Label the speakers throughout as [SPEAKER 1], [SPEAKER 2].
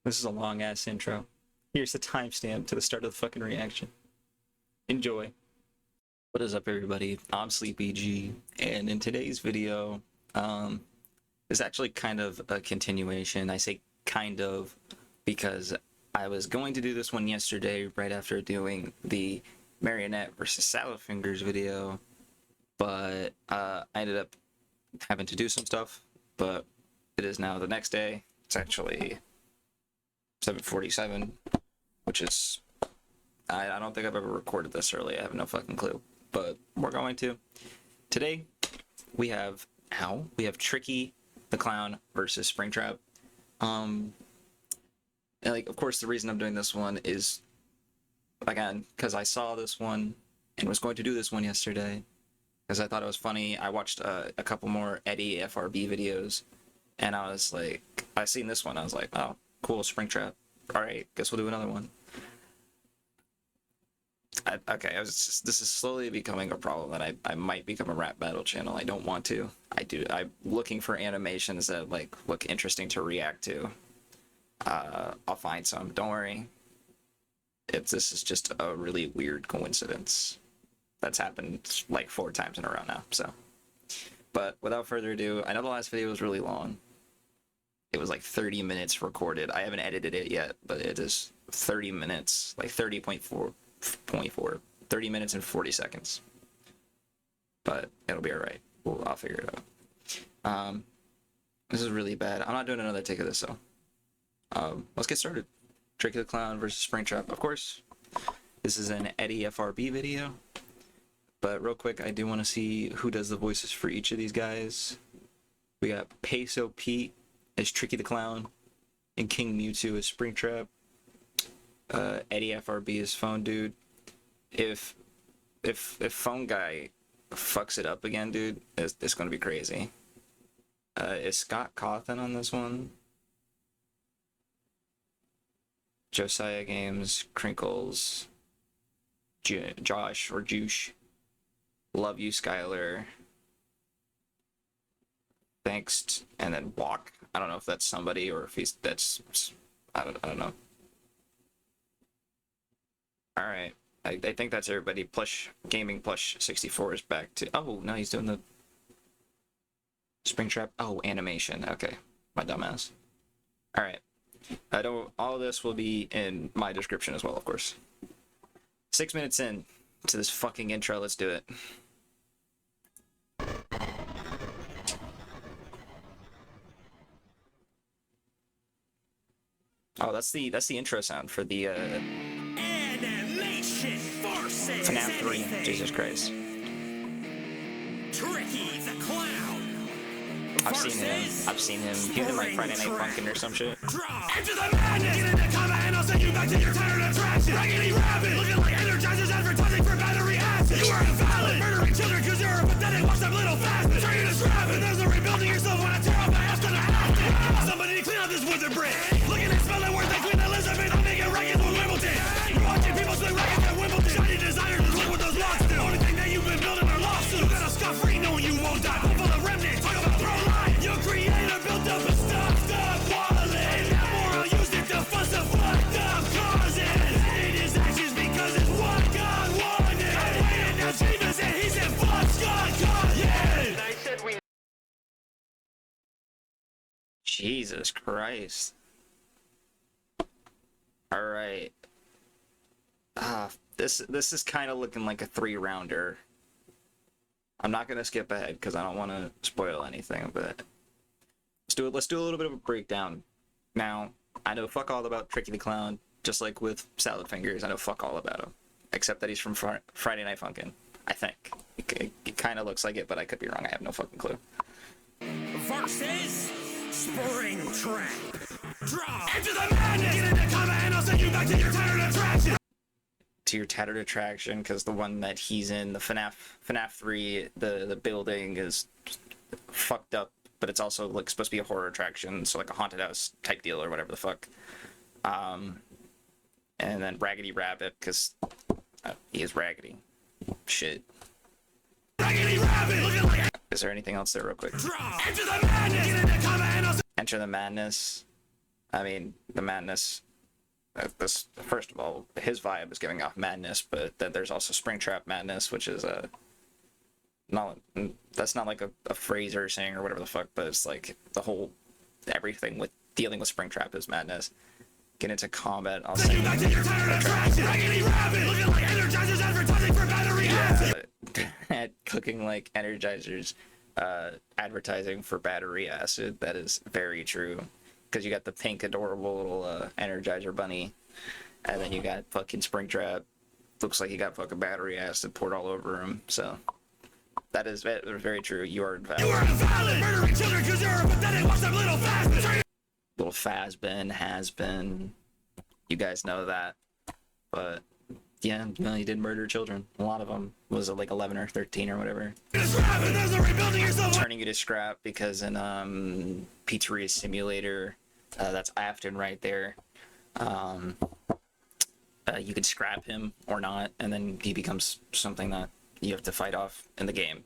[SPEAKER 1] This is a long ass intro. Here's the timestamp to the start of the fucking reaction. Enjoy. What is up, everybody? I'm Sleepy G, and in today's video, is actually kind of a continuation. I say kind of because I was going to do this one yesterday right after doing the Marionette versus Salad Fingers video, but I ended up having to do some stuff, but it is now the next day. It's actually 7:47, which is, I don't think I've ever recorded this early. I have no fucking clue, but we're going to. Today, we have Tricky the Clown versus Springtrap. Like, of course, the reason I'm doing this one is, again, because I saw this one and was going to do this one yesterday, because I thought it was funny. I watched a couple more Eddiefrb videos, and I was like, I seen this one, I was like, oh, cool, Springtrap. Alright, guess we'll do another one. This is slowly becoming a problem that I might become a rap battle channel. I don't want to. I'm looking for animations that like look interesting to react to. I'll find some, don't worry. This is just a really weird coincidence that's happened like 4 times in a row now, so. But without further ado, I know the last video was really long. It was like 30 minutes recorded. I haven't edited it yet, but it is 30 minutes, like 30.4, 30 minutes and 40 seconds. But it'll be alright. I'll figure it out. This is really bad. I'm not doing another take of this, though. Let's get started. Tricky the Clown versus Springtrap. Of course, this is an Eddiefrb video. But real quick, I do want to see who does the voices for each of these guys. We got Peso Pete as Tricky the Clown, and King Mewtwo as Springtrap. Eddiefrb is Phone Dude. If Phone Guy fucks it up again, dude, it's gonna be crazy. Is Scott Cawthon on this one? Josiah Games, Crinkles, Josh or Juice. Love you, Skylar. Thanks, and then Walk. I don't know if that's somebody or if I don't know. All right, I think that's everybody. Plush Gaming Plush 64 is back to. Oh no, he's doing the Springtrap. Oh, animation. Okay, my dumbass. All right, all of this will be in my description as well, of course. 6 minutes in to this fucking intro. Let's do it. Oh, that's the intro sound for the
[SPEAKER 2] Animation forces
[SPEAKER 1] FNAF 3. Jesus Christ.
[SPEAKER 2] Tricky the Clown.
[SPEAKER 1] I've seen him. He's in like Friday Night Funkin' or some shit.
[SPEAKER 2] Enter the madness. Get in the combat and I'll send you back to your tired attraction. Raggedy Rabbit, looking like Energizers advertising for battery acid. You are invalid, murdering children because you're a pathetic. Watch them little fast. Turn you to scrapping. There's no rebuilding yourself when I tear off my ass to the house. Somebody clean up this woods and brick. Looking at smelling worth they clean Elizabeth. I'm making rackets with Wimbledon. You're watching people swing rackets at Wimbledon. Shiny designers just look what those locks do. Only thing that you've been building are lawsuits. You got a scuff free knowing you won't die. Full of remnants. Talk about pro life. Your creator built up a stuffed up wallet. That moron used it to fuss the fucked up causes. Hated his actions because it's what God wanted. And waited now Jesus and he said fuck God, God, yeah. I said we.
[SPEAKER 1] Jesus Christ. All right. This is kind of looking like a 3-rounder. I'm not gonna skip ahead because I don't want to spoil anything, but let's do a little bit of a breakdown. Now, I know fuck all about Tricky the Clown, just like with Salad Fingers. I know fuck all about him, except that he's from Friday Night Funkin'. I think it kind of looks like it, but I could be wrong. I have no fucking clue.
[SPEAKER 2] Versus Springtrap. Draw. Enter the madness. Get in the combat and I'll send you back to your tired attraction.
[SPEAKER 1] To your tattered attraction, because the one that he's in, the FNAF 3, the building is fucked up, but it's also like supposed to be a horror attraction, so like a haunted house type deal or whatever the fuck. And then Raggedy Rabbit, because he is raggedy. Shit.
[SPEAKER 2] Raggedy Rabbit, looking like.
[SPEAKER 1] Is there anything else there real quick?
[SPEAKER 2] Draw. Enter the madness. Get in the combat and I'll
[SPEAKER 1] Enter the Madness. I mean, the madness. This first of all, his vibe is giving off madness, but then there's also Springtrap madness, which is not that's not like a phrase or saying or whatever the fuck, but it's like the whole everything with dealing with Springtrap is madness. Get into combat. I'll say. Yeah, cooking like Energizers, advertising for battery acid. That is very true. Because you got the pink adorable little Energizer bunny, and then you got fucking Springtrap. Looks like he got fucking battery acid poured all over him. So that is very true. You are invalid. You are invalid. Murdering children because you're a pathetic, watch them little fast. Little Fazbin has been. You guys know that, but yeah, well, he did murder children. A lot of them. Was it like 11 or 13 or whatever? Turning you to scrap because in Pizzeria Simulator, that's Afton right there. You can scrap him or not, and then he becomes something that you have to fight off in the game.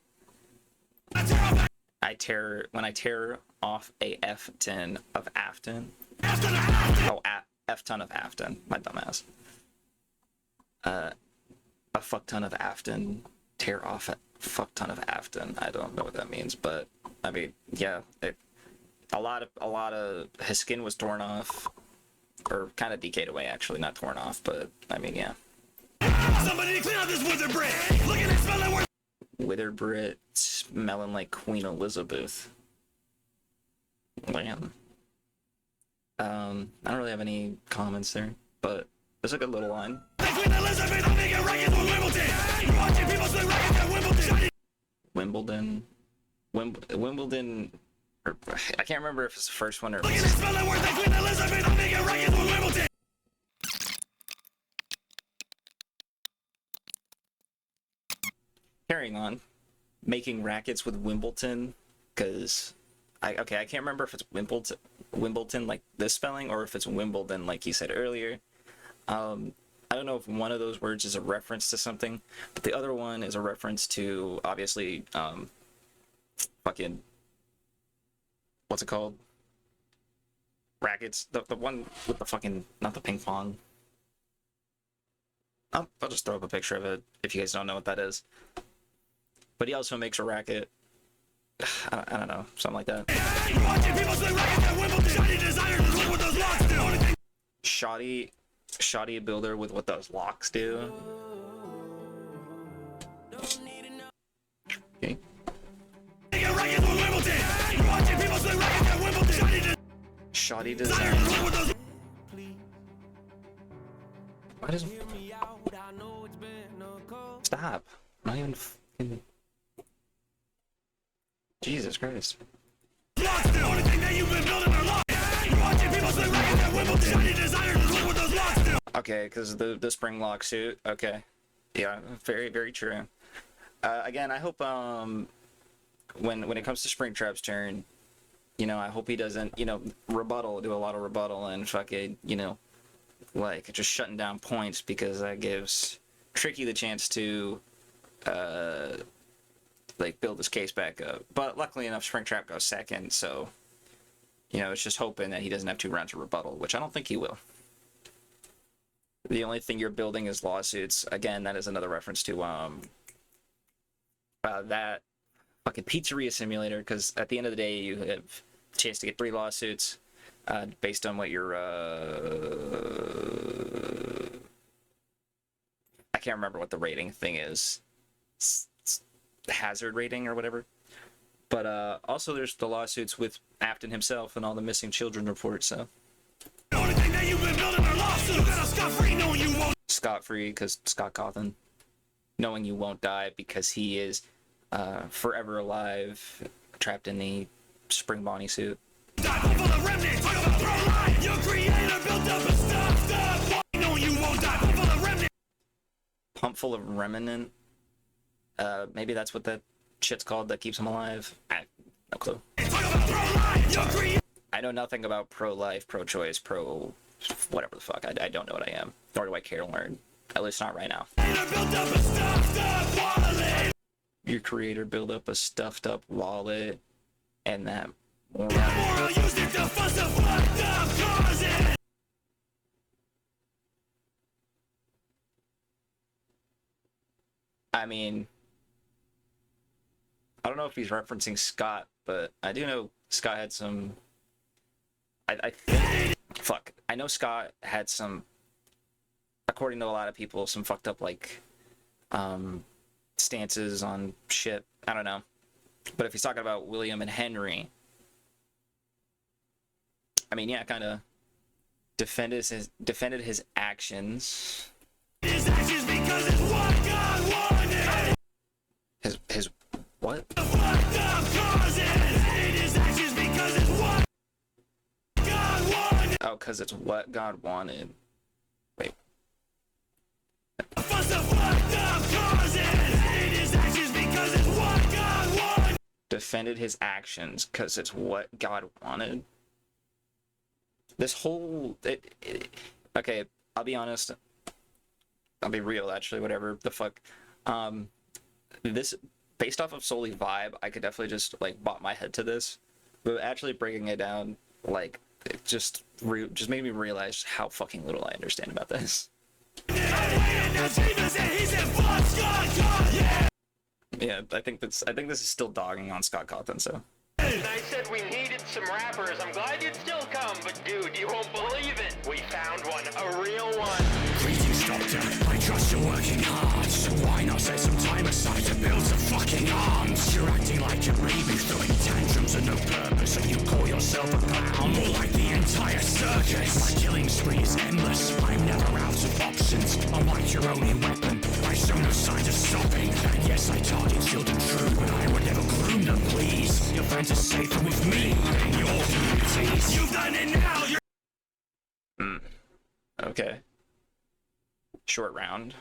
[SPEAKER 1] When I tear off a F-ton of Afton. Oh, F-ton of Afton, my dumbass. A fuck ton of Afton, tear off a fuck ton of Afton. I don't know what that means, but I mean, yeah, a lot of his skin was torn off, or kind of decayed away, actually, not torn off, but I mean, yeah. Somebody clean out this withered Brit. Look at it smelling. Withered Brit smelling like Queen Elizabeth. Man. I don't really have any comments there, but there's a good little line. Wimbledon. I can't remember if it's the first one or. Carrying on, making rackets with Wimbledon, because I can't remember if it's Wimbledon like this spelling or if it's Wimbledon like he said earlier. I don't know if one of those words is a reference to something, but the other one is a reference to, obviously, fucking, what's it called? Rackets. The one with the fucking, not the ping pong. I'll just throw up a picture of it if you guys don't know what that is. But he also makes a racket. I don't know, something like that. Shoddy builder with what those locks do. Okay. Shoddy design. Why does stop? I'm not even fucking. Jesus Christ. Okay, because the spring lock suit. Okay, yeah, very very true. Again, I hope when it comes to Springtrap's turn, I hope he doesn't do a lot of rebuttal and fucking like just shutting down points, because that gives Tricky the chance to like build his case back up. But luckily enough, Springtrap goes second, so it's just hoping that he doesn't have 2 rounds of rebuttal, which I don't think he will. The only thing you're building is lawsuits. Again, that is another reference to that fucking Pizzeria Simulator, because at the end of the day, you have a chance to get 3 lawsuits based on what your I can't remember what the rating thing is. The hazard rating or whatever. But also there's the lawsuits with Afton himself and all the missing children reports, so. The only thing that you've been building are lawsuits. You got scot-free knowing you won't. Scot-free because Scott Cawthon. Knowing you won't die because he is forever alive, trapped in the Spring Bonnie suit. Pump full of remnant. Maybe that's what that shit's called that keeps him alive. No clue. I know nothing about pro-life, pro-choice, whatever the fuck. I don't know what I am. Nor do I care to learn. At least not right now. Your creator built up a stuffed up wallet, and that Or
[SPEAKER 2] I'll use it to fuss the fucked up causes.
[SPEAKER 1] I mean, I don't know if he's referencing Scott, but I do know Scott had some. I think, fuck. I know Scott had some, according to a lot of people, some fucked up like stances on shit. I don't know. But if he's talking about William and Henry, I mean, yeah, kind of defended his actions.
[SPEAKER 2] His actions because it's what God wanted.
[SPEAKER 1] His what?
[SPEAKER 2] The fucked up causes. His actions because it's what God wanted.
[SPEAKER 1] Oh, because it's what God wanted. Wait.
[SPEAKER 2] Fuss the fucked up causes. His actions because it's what God wanted.
[SPEAKER 1] Defended his actions because it's what God wanted. This whole okay, I'll be honest. I'll be real, actually. Whatever the fuck. This based off of solely vibe, I could definitely just like bop my head to this, but actually breaking it down, like it just made me realize how fucking little I understand about this. Yeah, I think this is still dogging on Scott Cawthon, so.
[SPEAKER 3] And I said we needed some rappers. I'm glad you'd still come, but dude, you won't believe it. We found one, a real one.
[SPEAKER 2] Greetings, Doctor. I trust you're working hard, so why not set some time aside to build some fucking arms? You're acting like a baby, throwing tantrums of no purpose, and you call yourself a clown. More like the entire circus. My killing spree is endless. I'm never out of options. Unlike your only weapon, I show no signs of stopping. And yes, I target children true, but I would never groom them, please. Your friends are safer with me than your communities. You've done it now. You're
[SPEAKER 1] Okay. Short round.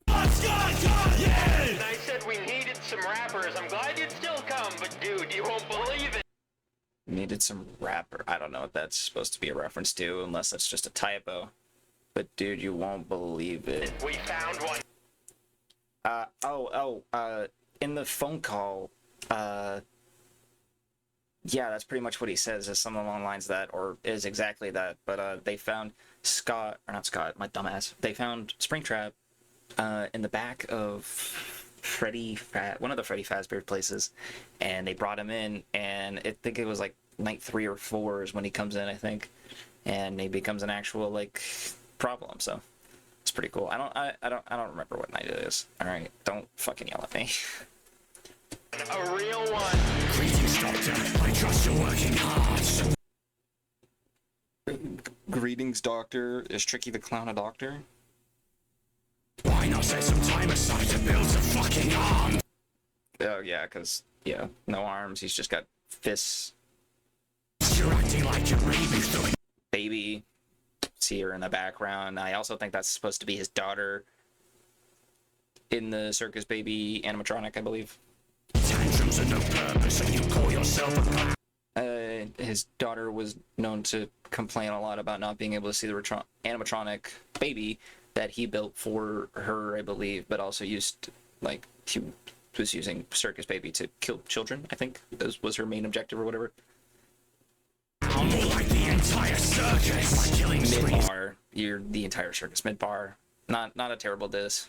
[SPEAKER 2] yeah.
[SPEAKER 3] And I said we needed some rappers. I'm glad you'd still come, but dude, you won't believe it.
[SPEAKER 1] Needed some rapper. I don't know what that's supposed to be a reference to, unless that's just a typo. But dude, you won't believe it.
[SPEAKER 3] We found one.
[SPEAKER 1] In the phone call, yeah, that's pretty much what he says, is something along the lines of that, or is exactly that. But they found not Scott, my dumbass. They found Springtrap in the back of one of the Freddy Fazbear places, and they brought him in, and I think it was like night 3 or 4 is when he comes in, I think, and he becomes an actual like problem. So it's pretty cool. I don't remember what night it is. All right, don't fucking yell at me.
[SPEAKER 3] A real one.
[SPEAKER 2] Greetings, Doctor. I trust you're working hard, so
[SPEAKER 1] Greetings, Doctor. Is Tricky the Clown a doctor?
[SPEAKER 2] why not set some time aside to build some fucking arms?
[SPEAKER 1] Oh yeah, cause yeah, no arms. He's just got fists.
[SPEAKER 2] You're acting like a baby, throwing
[SPEAKER 1] Baby, see her in the background. I also think that's supposed to be his daughter in the Circus Baby animatronic, I believe.
[SPEAKER 2] tantrums of no purpose, and you call yourself a clown.
[SPEAKER 1] His daughter was known to complain a lot about not being able to see the animatronic baby that he built for her, I believe, but also used, like, he was using Circus Baby to kill children, I think, was her main objective or whatever.
[SPEAKER 2] More like the entire circus. My killing spree is
[SPEAKER 1] Mid-bar, you're the entire circus, mid-bar. Not a terrible diss.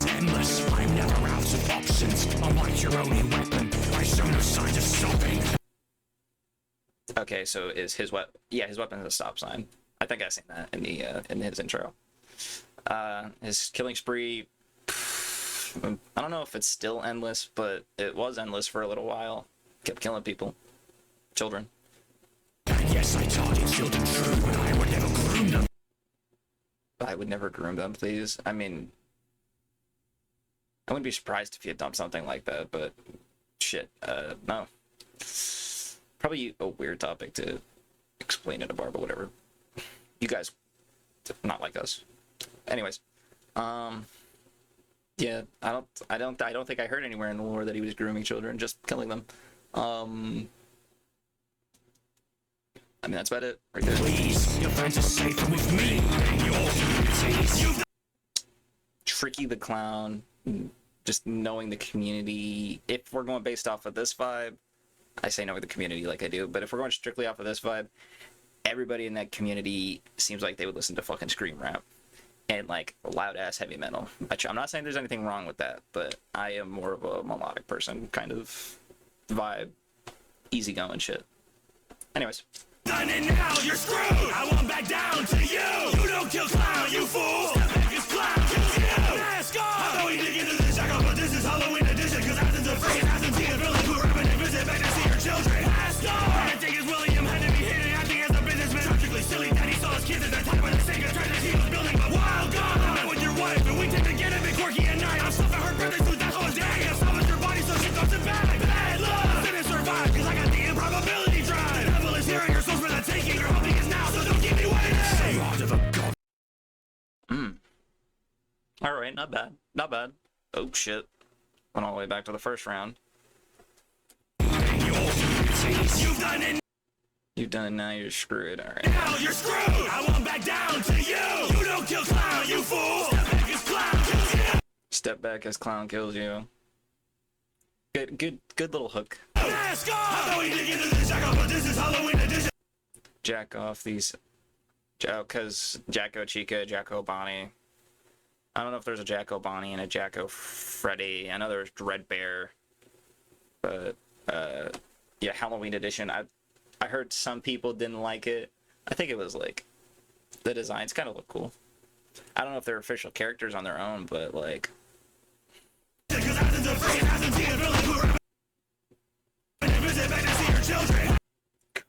[SPEAKER 2] endless. I'm never out of options. Unlike your only weapon, I show no signs of stopping.
[SPEAKER 1] Okay, so is his his weapon is a stop sign. I think I seen that in the in his intro. His killing spree, I don't know if it's still endless, but it was endless for a little while. Kept killing people, children.
[SPEAKER 2] And yes, I target children true, but I would never groom them.
[SPEAKER 1] I would never groom them, please. I mean, I wouldn't be surprised if you had done something like that, but shit, no. Probably a weird topic to explain in a bar, but whatever. You guys, not like us. Anyways, yeah, I don't think I heard anywhere in the lore that he was grooming children, just killing them. I mean, that's about it right there.
[SPEAKER 2] Please, your friends are safer with me than your communities.
[SPEAKER 1] Tricky the Clown, just knowing the community. If we're going based off of this vibe, I say know the community like I do, but if we're going strictly off of this vibe, everybody in that community seems like they would listen to fucking scream rap and like loud ass heavy metal. I'm not saying there's anything wrong with that, but I am more of a melodic person, kind of vibe, easygoing shit. Anyways.
[SPEAKER 2] Done and now you're screwed. I won't back down to you. You don't kill clown, you fool. Step back as clown kills you. Mask off. I thought we did get into this jackal, but this is Halloween edition. Cause Athens are free and Athens a villain who rap and visit back to see your children. Mask off. I think it's William had to be hidden acting as a businessman. Tragically silly daddy saw his kids at the time by the same treasures he was building. But wild god, I met with your wife and we tend to get a bit quirky at night. I'm stuffing her birthday suit that whole day. I salvaged her body so she goes to bed. Bad luck. Didn't survive cause I got the improbability drive. The devil is here and your soul's for the taking. Your hoping is now, so don't keep me waiting.
[SPEAKER 1] All right, not bad, not bad. Oh shit, went all the way back to the first round.
[SPEAKER 2] You've done it.
[SPEAKER 1] You've done it, now you're screwed. All right.
[SPEAKER 2] Now you're screwed. I won't back down to you. You don't kill clown, you fool. Step back as clown kills you.
[SPEAKER 1] Step back as clown kills you. Good little hook.
[SPEAKER 2] Mask off. I thought we did get into this jackal, but this is Halloween edition.
[SPEAKER 1] Jack off these, because Jacko Chica, Jacko Bonnie. I don't know if there's a Jacko Bonnie and a Jacko Freddy. I know there's Dread Bear, but yeah, Halloween edition. I heard some people didn't like it. I think it was like the designs kind of look cool. I don't know if they're official characters on their own, but like.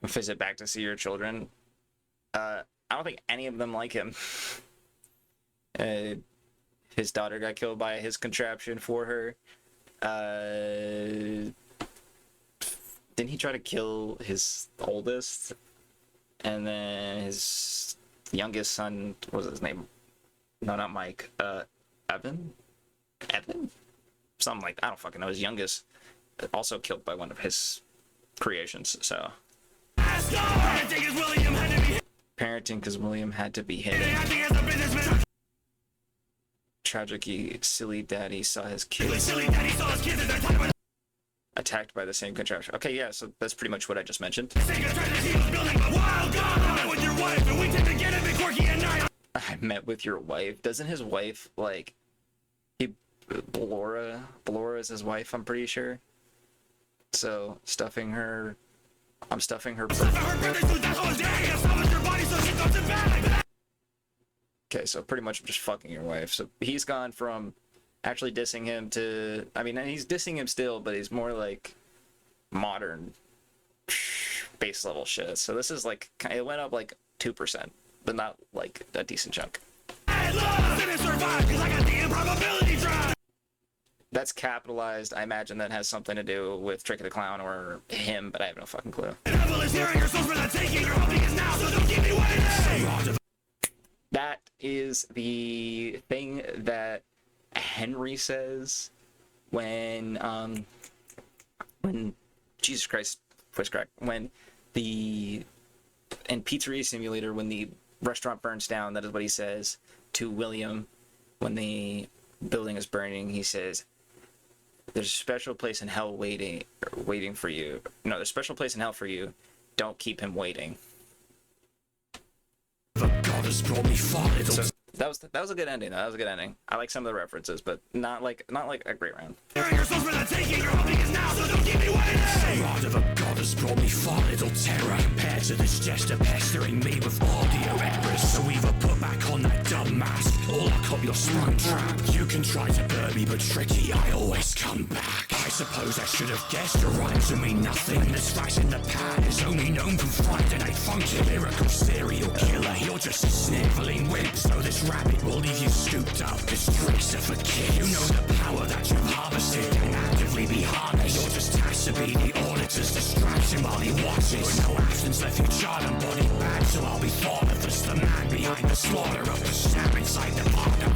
[SPEAKER 1] Visit back to see your children. I don't think any of them like him. His daughter got killed by his contraption for her. Didn't he try to kill his oldest? And then his youngest son, what was his name? No, not Mike. Evan? Something like, I don't fucking know. His youngest also killed by one of his creations, so. Parenting because William had to be hidden. Tragically, silly daddy saw his kids attacked by the same contraption. Okay, yeah, so that's pretty much what I just mentioned. I met with your wife. Doesn't his wife, like, Blora is his wife, I'm pretty sure. So, stuffing her. I'm stuffing her. Okay, so pretty much just fucking your wife. So he's gone from actually dissing him to, I mean, he's dissing him still, but he's more like modern base level shit. So this is like, it went up like 2%, but not like a decent chunk. That's capitalized. I imagine that has something to do with Trick of the Clown or him, but I have no fucking clue. That is the thing that Henry says when Jesus Christ, voice crack, when in Pizzeria Simulator, when the restaurant burns down, that is what he says to William when the building is burning. He says, there's a special place in hell waiting for you. No, there's a special place in hell for you. Don't keep him waiting.
[SPEAKER 2] God has brought me far.
[SPEAKER 1] So that was a good ending. That was a good ending. I like some of the references, but not like a great round.
[SPEAKER 2] Rod of a god has brought me far little terror compared to this jester pestering me with audio errors. So either put back on that dumb mask or lock up your Springtrap. You can try to burn me, but tricky, I always come back. I suppose I should have guessed your rhymes will mean nothing. This flash in the pan is only known from Friday Night Funky. Lyrical serial killer, you're just a sniveling wimp. So this rabbit will leave you scooped up. This tricks are for kids. You know the power that you've harvested can actively be harnessed. You're just tasked to be the auditor's distraction while he watches. But no actions left you charred and body bad, so I'll be thought of as the man behind the slaughter of the stab inside the partner.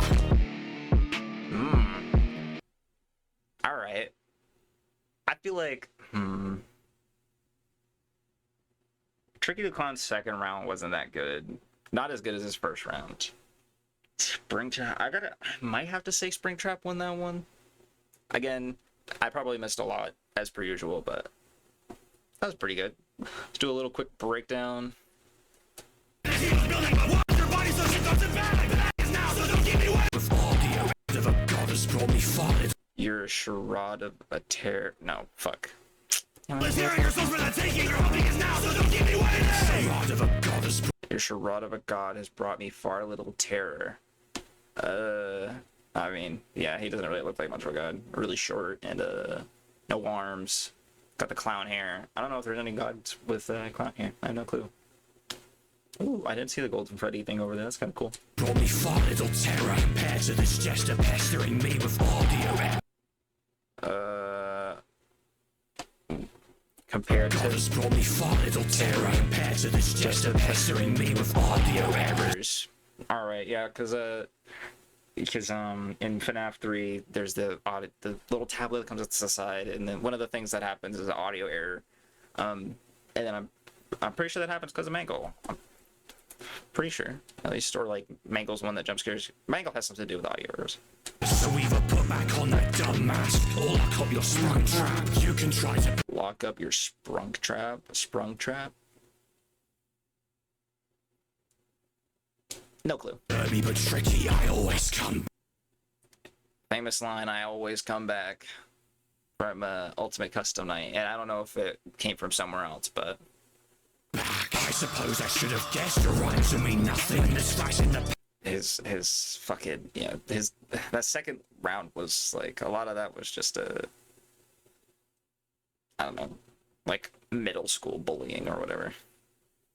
[SPEAKER 1] Alright. I feel like, Tricky the Clown's second round wasn't that good. Not as good as his first round. Springtrap, I might have to say Springtrap won that one. Again, I probably missed a lot, as per usual, but That was pretty good. Let's do a little quick breakdown. You're a charade of a terror. No, fuck. Your charade of a god has brought me far little terror. I mean, yeah, he doesn't really look like much of a god. Really short and no arms. Got the clown hair. I don't know if there's any gods with clown hair. I have no clue. Ooh, I didn't see the Golden Freddy thing over there. That's kind of cool.
[SPEAKER 2] Brought me far little terror compared to this jester pestering me with audio.
[SPEAKER 1] Compared to
[SPEAKER 2] brought me far little terror compared to this jester pestering me with audio errors.
[SPEAKER 1] All right, yeah, because in FNAF 3 there's the little tablet that comes up to the side, and then one of the things that happens is an audio error, and then I'm pretty sure that happens because of Mangle. I'm pretty sure, at least, or like Mangle's one that jump scares. Mangle has something to do with audio errors.
[SPEAKER 2] So either put back on that dumb mask or lock up your Springtrap. You can try to
[SPEAKER 1] lock up your Springtrap. No clue.
[SPEAKER 2] Derby but tricky, I always come.
[SPEAKER 1] Famous line, I always come back, from Ultimate Custom Night, and I don't know if it came from somewhere else, but
[SPEAKER 2] back. I suppose I should have guessed your rhymes will mean nothing. This flash in the
[SPEAKER 1] his fucking, yeah, that second round was like, a lot of that was just I don't know, like middle school bullying or whatever.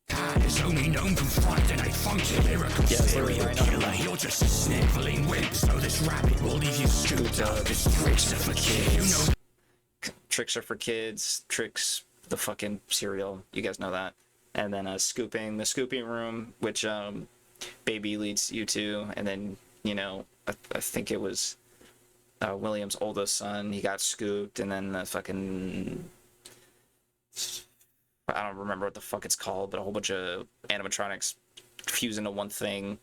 [SPEAKER 2] God is only known from Friday Night Funky, lyrical serial killer. You're just a sniveling wimp, so this rabbit will leave you scooped up. This tricks are for kids. You know,
[SPEAKER 1] tricks are for kids. Tricks, the fucking cereal. You guys know that. And then the scooping room, which Baby leads you to, and then, you know, I think it was William's oldest son. He got scooped, and then the fucking, I don't remember what the fuck it's called, but a whole bunch of animatronics fuse into one thing,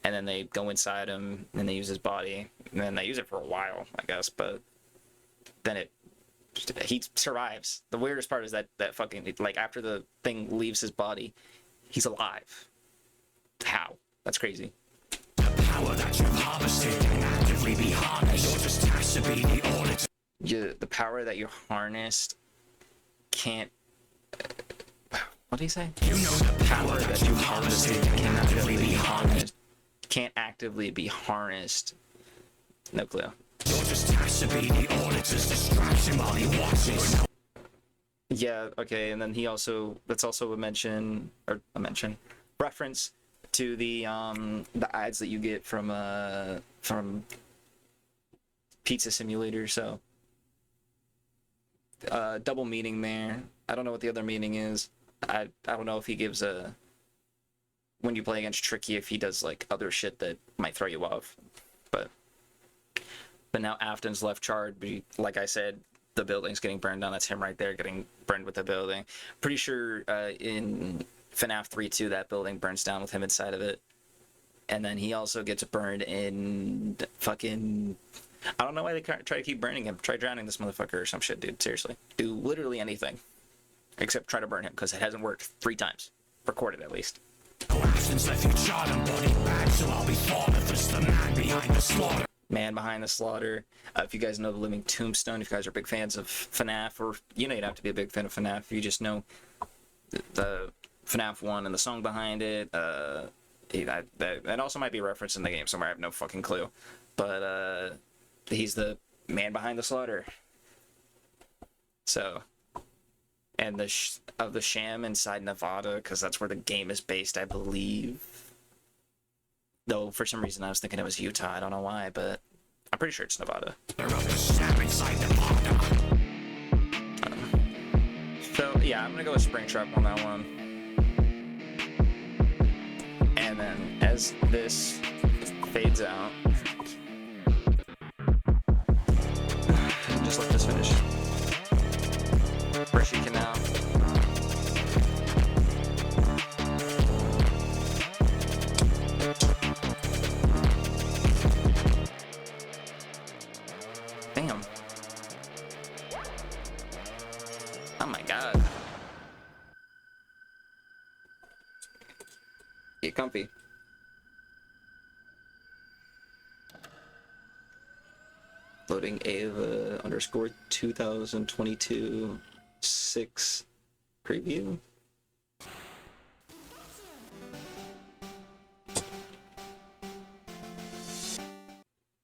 [SPEAKER 1] and then they go inside him, and they use his body, and then they use it for a while, I guess, but then he survives. The weirdest part is that fucking, like, after the thing leaves his body, he's alive. How? That's crazy.
[SPEAKER 2] the power that you've harvested can actively be harnessed. You're just has to be the auditor.
[SPEAKER 1] The power that you harnessed can't. What did he say?
[SPEAKER 2] You know the power that you've harvested can actively be harnessed.
[SPEAKER 1] Can't actively be harnessed. No clue.
[SPEAKER 2] You're just has to be the auditor's distraction while he watches.
[SPEAKER 1] Yeah, okay, and then that's also a reference to the ads that you get from Pizza Simulator, so double meaning there. I don't know what the other meaning is. I don't know if he gives when you play against Tricky, if he does like other shit that might throw you off, but now Afton's left charred, but like I said, the building's getting burned down. That's him right there getting burned with the building. Pretty sure in FNAF 3 too, that building burns down with him inside of it. And then he also gets burned in fucking... I don't know why they try to keep burning him. Try drowning this motherfucker or some shit, dude. Seriously. Do literally anything. Except try to burn him, because it hasn't worked 3 times. Recorded, at least.
[SPEAKER 2] Afton's left you charred and body back, so I'll be thought of as the man behind the slaughter.
[SPEAKER 1] Man behind the slaughter. If you guys know the Living Tombstone, if you guys are big fans of FNAF, or you don't have to be a big fan of FNAF, you just know the FNAF 1 and the song behind it. That also might be referenced in the game somewhere. I have no fucking clue. But he's the man behind the slaughter. So, and the sham inside Nevada, because that's where the game is based, I believe. Though, for some reason, I was thinking it was Utah. I don't know why, but I'm pretty sure it's Nevada. So, yeah, I'm going to go with Springtrap on that one. And then, as this fades out, just let this finish. Brushy Canal. Damn. Oh my god. get comfy. Loading Ava underscore 2022 6 preview.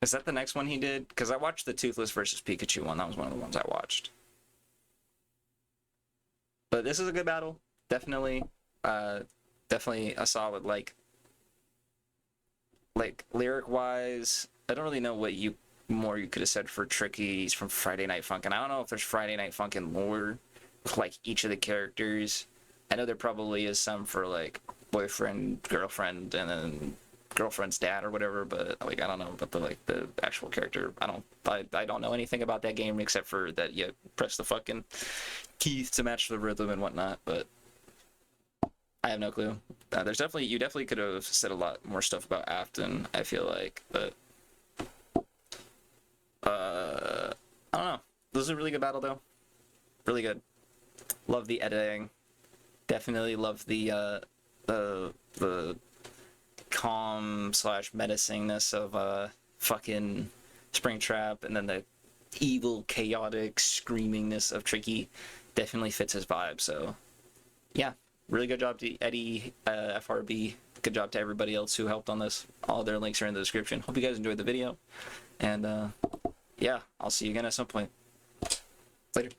[SPEAKER 1] Is that the next one he did? Because I watched the Toothless versus Pikachu one. That was one of the ones I watched. But this is a good battle. Definitely, definitely a solid, like lyric-wise. I don't really know what more you could have said for Tricky. He's from Friday Night Funkin'. I don't know if there's Friday Night Funkin' lore, like each of the characters. I know there probably is some for like boyfriend, girlfriend, and then girlfriend's dad or whatever, but like I don't know about the actual character. I don't know anything about that game except for that you press the fucking keys to match the rhythm and whatnot, but I have no clue. You definitely could have said a lot more stuff about Afton, I feel like, but I don't know. This is a really good battle though. Really good. Love the editing. Definitely love the calm / menacingness of fucking Springtrap, and then the evil, chaotic screamingness of Tricky definitely fits his vibe. So yeah, really good job to Eddiefrb. Good job to everybody else who helped on this. All their links are in the description. Hope you guys enjoyed the video, and yeah, I'll see you again at some point. Later.